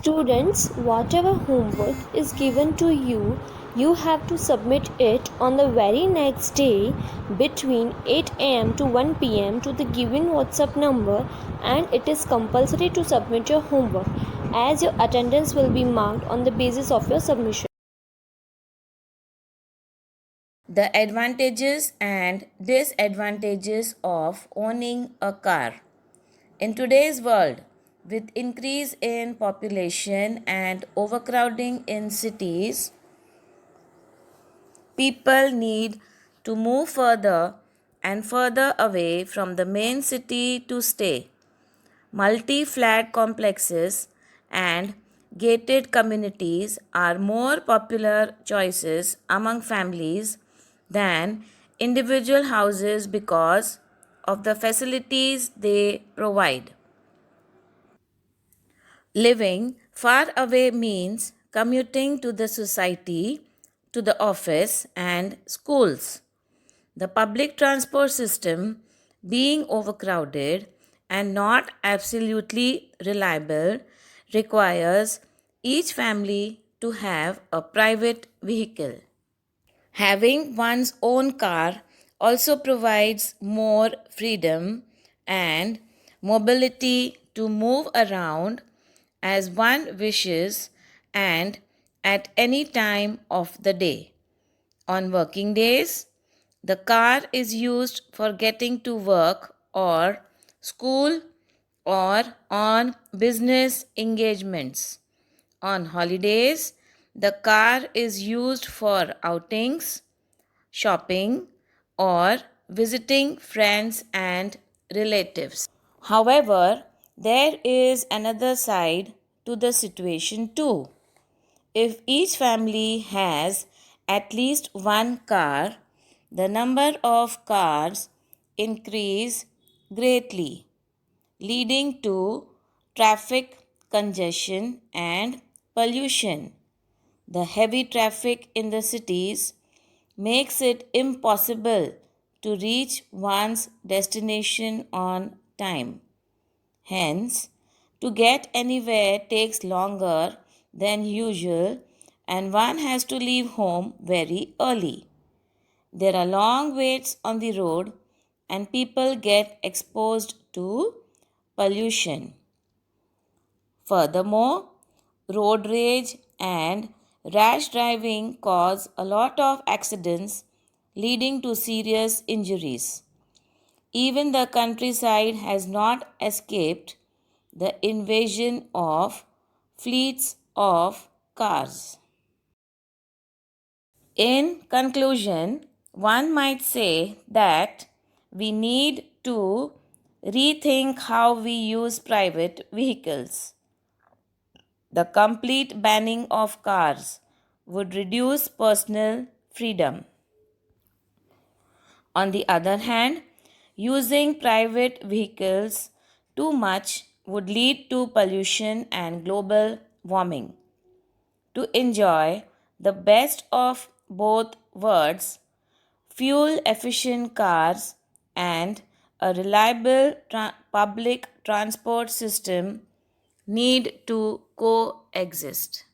Students, whatever homework is given to you, you have to submit it on the very next day between 8 am to 1 pm to the given WhatsApp number, and it is compulsory to submit your homework as your attendance will be marked on the basis of your submission. The advantages and disadvantages of owning a car. In today's world, with increase in population and overcrowding in cities, people need to move further and further away from the main city to stay. Multi-flat complexes and gated communities are more popular choices among families than individual houses because of the facilities they provide. Living far away means commuting to the society, to the office, and schools. The public transport system being overcrowded and not absolutely reliable requires each family to have a private vehicle. Having one's own car also provides more freedom and mobility to move around as one wishes and at any time of the day. On working days, the car is used for getting to work or school or on business engagements. On holidays, the car is used for outings, shopping, or visiting friends and relatives. However, there is another side to the situation too. If each family has at least one car, the number of cars increase greatly, leading to traffic congestion and pollution. The heavy traffic in the cities makes it impossible to reach one's destination on time. Hence, to get anywhere takes longer than usual and one has to leave home very early. There are long waits on the road and people get exposed to pollution. Furthermore, road rage and rash driving cause a lot of accidents leading to serious injuries. Even the countryside has not escaped the invasion of fleets of cars. In conclusion, one might say that we need to rethink how we use private vehicles. The complete banning of cars would reduce personal freedom. On the other hand, using private vehicles too much would lead to pollution and global warming. To enjoy the best of both worlds, fuel efficient cars and a reliable public transport system need to coexist.